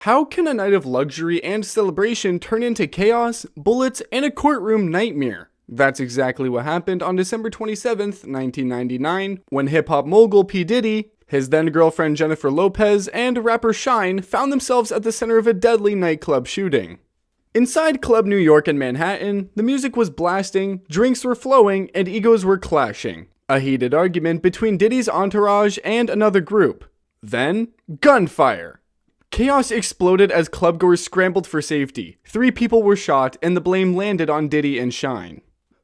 How can a night of luxury and celebration turn into chaos, bullets, and a courtroom nightmare? That's exactly what happened on December 27th, 1999, when hip-hop mogul P Diddy, his then-girlfriend Jennifer Lopez, and rapper Shine found themselves at the center of a deadly nightclub shooting. Inside Club New York in Manhattan, the music was blasting, drinks were flowing, and egos were clashing. A heated argument between Diddy's entourage and another group. Then, gunfire! Chaos exploded as clubgoers scrambled for safety. 3 people were shot, and the blame landed on Diddy and Shine.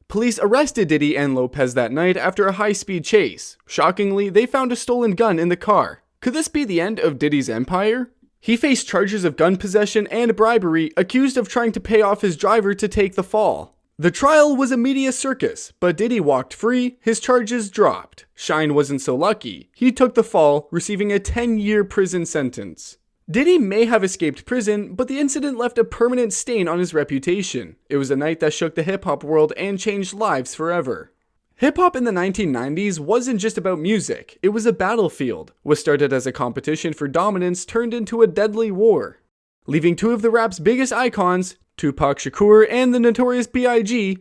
Police arrested Diddy and Lopez that night after a high-speed chase. Shockingly, they found a stolen gun in the car. Could this be the end of Diddy's empire? He faced charges of gun possession and bribery, accused of trying to pay off his driver to take the fall. The trial was a media circus, but Diddy walked free, his charges dropped. Shine wasn't so lucky. He took the fall, receiving a 10-year prison sentence. Diddy may have escaped prison, but the incident left a permanent stain on his reputation. It was a night that shook the hip-hop world and changed lives forever. Hip-hop in the 1990s wasn't just about music, it was a battlefield. What started as a competition for dominance turned into a deadly war, leaving 2 of the rap's biggest icons, Tupac Shakur and the Notorious B.I.G.,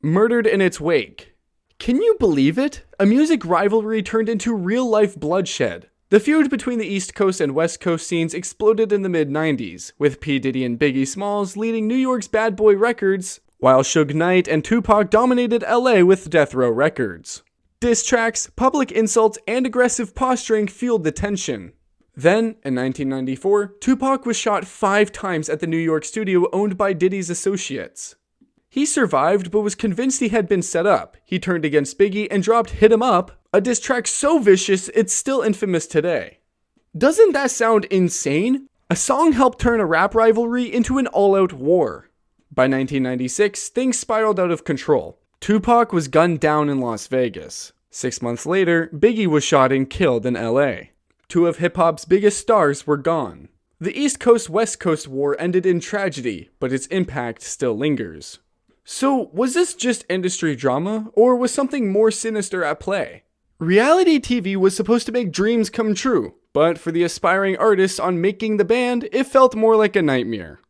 murdered in its wake. Can you believe it? A music rivalry turned into real-life bloodshed. The feud between the East Coast and West Coast scenes exploded in the mid-90s, with P Diddy and Biggie Smalls leading New York's Bad Boy Records, while Suge Knight and Tupac dominated LA with Death Row Records. Diss tracks, public insults, and aggressive posturing fueled the tension. Then, in 1994, Tupac was shot 5 times at the New York studio owned by Diddy's associates. He survived, but was convinced he had been set up. He turned against Biggie and dropped Hit 'Em Up, a diss track so vicious it's still infamous today. Doesn't that sound insane? A song helped turn a rap rivalry into an all-out war. By 1996, things spiraled out of control. Tupac was gunned down in Las Vegas. 6 months later, Biggie was shot and killed in LA. 2 of hip-hop's biggest stars were gone. The East Coast-West Coast war ended in tragedy, but its impact still lingers. So, was this just industry drama, or was something more sinister at play? Reality TV was supposed to make dreams come true, but for the aspiring artists on Making the Band, it felt more like a nightmare.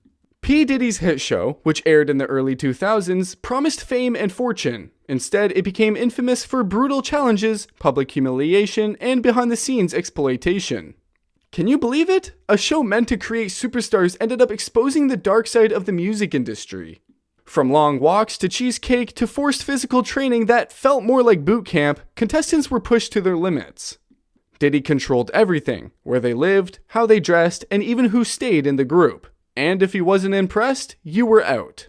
P. Diddy's hit show, which aired in the early 2000s, promised fame and fortune. Instead, it became infamous for brutal challenges, public humiliation, and behind-the-scenes exploitation. Can you believe it? A show meant to create superstars ended up exposing the dark side of the music industry. From long walks to cheesecake to forced physical training that felt more like boot camp, contestants were pushed to their limits. Diddy controlled everything, where they lived, how they dressed, and even who stayed in the group. And if he wasn't impressed, you were out.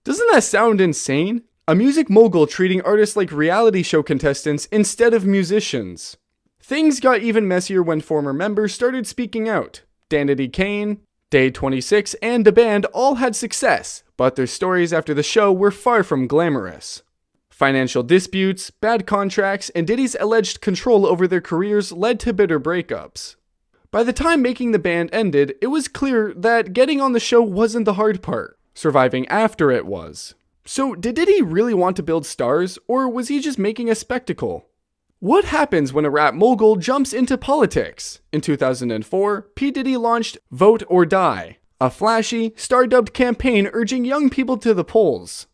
Doesn't that sound insane? A music mogul treating artists like reality show contestants instead of musicians. Things got even messier when former members started speaking out. Danity Kane, Day 26, and the band all had success, but their stories after the show were far from glamorous. Financial disputes, bad contracts, and Diddy's alleged control over their careers led to bitter breakups. By the time Making the Band ended, it was clear that getting on the show wasn't the hard part. Surviving after it was. So, did Diddy really want to build stars, or was he just making a spectacle? What happens when a rap mogul jumps into politics? In 2004, P. Diddy launched Vote or Die, a flashy, star-dubbed campaign urging young people to the polls.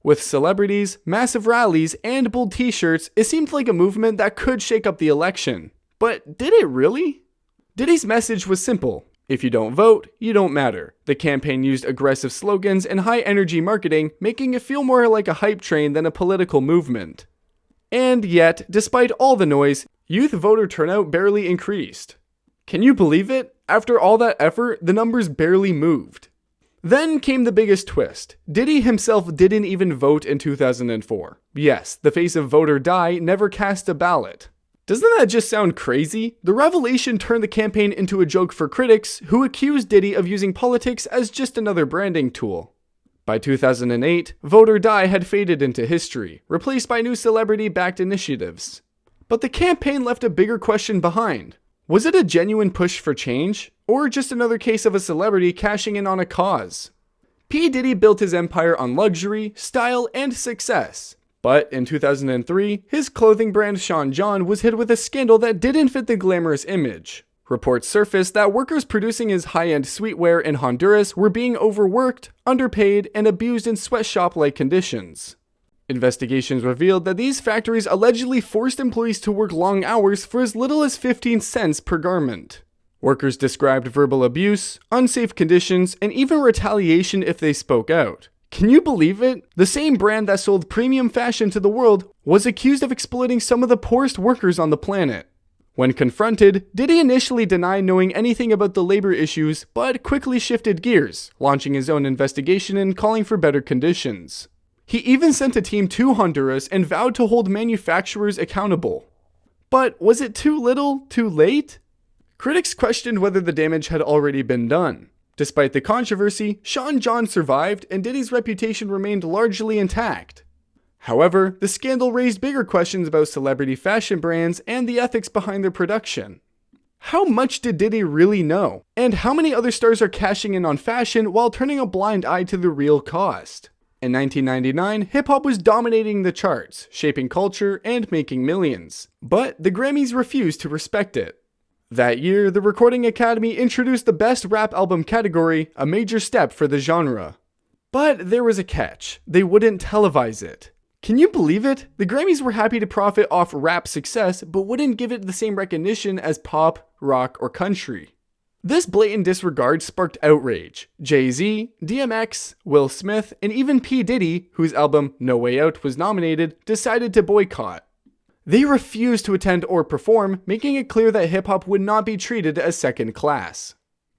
With celebrities, massive rallies, and bold t-shirts, it seemed like a movement that could shake up the election. But did it really? Diddy's message was simple. If you don't vote, you don't matter. The campaign used aggressive slogans and high-energy marketing, making it feel more like a hype train than a political movement. And yet, despite all the noise, youth voter turnout barely increased. Can you believe it? After all that effort, the numbers barely moved. Then came the biggest twist. Diddy himself didn't even vote in 2004. Yes, the face of Vote or Die never cast a ballot. Doesn't that just sound crazy? The revelation turned the campaign into a joke for critics, who accused Diddy of using politics as just another branding tool. By 2008, Vote or Die had faded into history, replaced by new celebrity-backed initiatives. But the campaign left a bigger question behind. Was it a genuine push for change, or just another case of a celebrity cashing in on a cause? P. Diddy built his empire on luxury, style, and success. But in 2003, his clothing brand Sean John was hit with a scandal that didn't fit the glamorous image. Reports surfaced that workers producing his high-end sweetwear in Honduras were being overworked, underpaid, and abused in sweatshop-like conditions. Investigations revealed that these factories allegedly forced employees to work long hours for as little as 15 cents per garment. Workers described verbal abuse, unsafe conditions, and even retaliation if they spoke out. Can you believe it? The same brand that sold premium fashion to the world was accused of exploiting some of the poorest workers on the planet. When confronted, Diddy initially denied knowing anything about the labor issues, but quickly shifted gears, launching his own investigation and calling for better conditions. He even sent a team to Honduras and vowed to hold manufacturers accountable. But was it too little, too late? Critics questioned whether the damage had already been done. Despite the controversy, Sean John survived and Diddy's reputation remained largely intact. However, the scandal raised bigger questions about celebrity fashion brands and the ethics behind their production. How much did Diddy really know? And how many other stars are cashing in on fashion while turning a blind eye to the real cost? In 1999, hip-hop was dominating the charts, shaping culture and making millions. But the Grammys refused to respect it. That year, the Recording Academy introduced the Best Rap Album category, a major step for the genre. But there was a catch. They wouldn't televise it. Can you believe it? The Grammys were happy to profit off rap success, but wouldn't give it the same recognition as pop, rock, or country. This blatant disregard sparked outrage. Jay-Z, DMX, Will Smith, and even P Diddy, whose album No Way Out was nominated, decided to boycott. They refused to attend or perform, making it clear that hip-hop would not be treated as second class.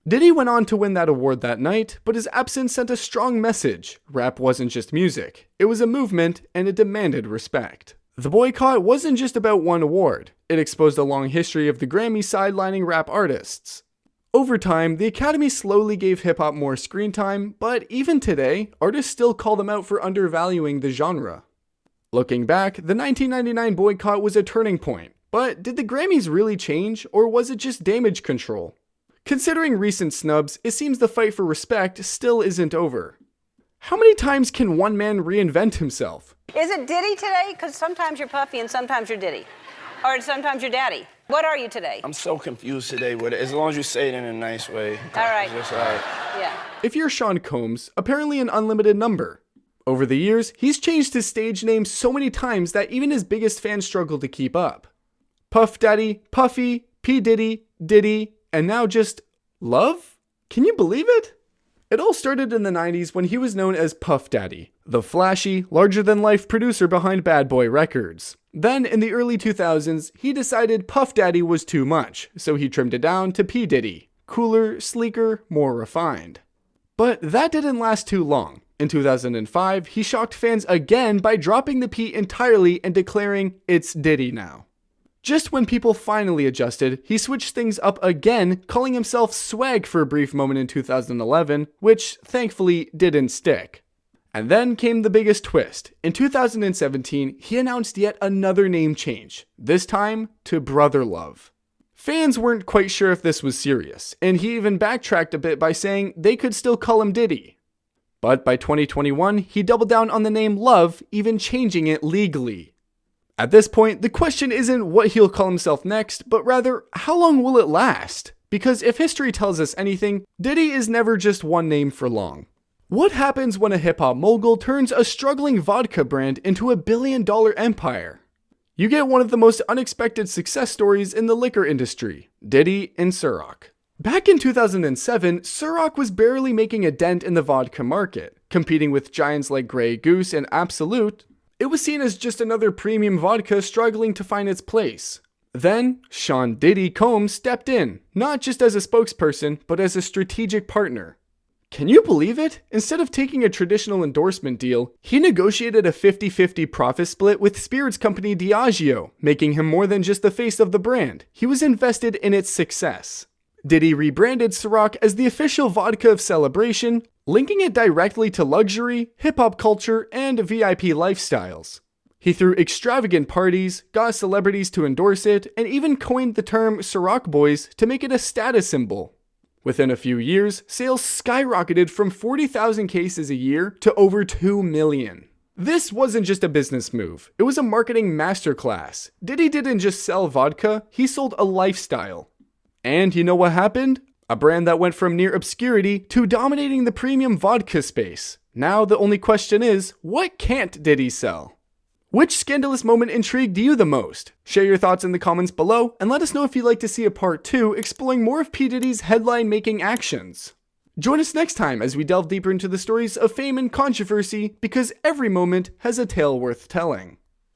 Diddy went on to win that award that night, but his absence sent a strong message. Rap wasn't just music. It was a movement, and it demanded respect. The boycott wasn't just about one award. It exposed a long history of the Grammy sidelining rap artists. Over time, the Academy slowly gave hip-hop more screen time, but even today, artists still call them out for undervaluing the genre. Looking back, the 1999 boycott was a turning point, but did the Grammys really change, or was it just damage control? Considering recent snubs, it seems the fight for respect still isn't over. How many times can one man reinvent himself? Is it Diddy today? Because sometimes you're Puffy and sometimes you're Diddy. Or sometimes you're Daddy. What are you today? I'm so confused today with it, as long as you say it in a nice way. All right. Just like... Yeah. If you're Sean Combs, apparently an unlimited number. Over the years, he's changed his stage name so many times that even his biggest fans struggle to keep up. Puff Daddy, Puffy, P Diddy, Diddy, and now just Love? Can you believe it? It all started in the 90s when he was known as Puff Daddy, the flashy, larger-than-life producer behind Bad Boy Records. Then, in the early 2000s, he decided Puff Daddy was too much, so he trimmed it down to P Diddy. Cooler, sleeker, more refined. But that didn't last too long. In 2005, he shocked fans again by dropping the P entirely and declaring, "It's Diddy now." Just when people finally adjusted, he switched things up again, calling himself Swag for a brief moment in 2011, which thankfully didn't stick. And then came the biggest twist. In 2017, he announced yet another name change, this time to Brother Love. Fans weren't quite sure if this was serious, and he even backtracked a bit by saying they could still call him Diddy. But by 2021, he doubled down on the name Love, even changing it legally. At this point, the question isn't what he'll call himself next, but rather, how long will it last? Because if history tells us anything, Diddy is never just one name for long. What happens when a hip-hop mogul turns a struggling vodka brand into a billion-dollar empire? You get one of the most unexpected success stories in the liquor industry, Diddy and Ciroc. Back in 2007, Ciroc was barely making a dent in the vodka market. Competing with giants like Grey Goose and Absolut, it was seen as just another premium vodka struggling to find its place. Then, Sean Diddy Combs stepped in, not just as a spokesperson, but as a strategic partner. Can you believe it? Instead of taking a traditional endorsement deal, he negotiated a 50-50 profit split with spirits company Diageo, making him more than just the face of the brand. He was invested in its success. Diddy rebranded Ciroc as the official vodka of celebration, linking it directly to luxury, hip-hop culture, and VIP lifestyles. He threw extravagant parties, got celebrities to endorse it, and even coined the term Ciroc Boys to make it a status symbol. Within a few years, sales skyrocketed from 40,000 cases a year to over 2 million. This wasn't just a business move, it was a marketing masterclass. Diddy didn't just sell vodka, he sold a lifestyle. And you know what happened? A brand that went from near obscurity to dominating the premium vodka space. Now the only question is, what can't Diddy sell? Which scandalous moment intrigued you the most? Share your thoughts in the comments below, and let us know if you'd like to see a part 2 exploring more of P Diddy's headline-making actions. Join us next time as we delve deeper into the stories of fame and controversy, because every moment has a tale worth telling.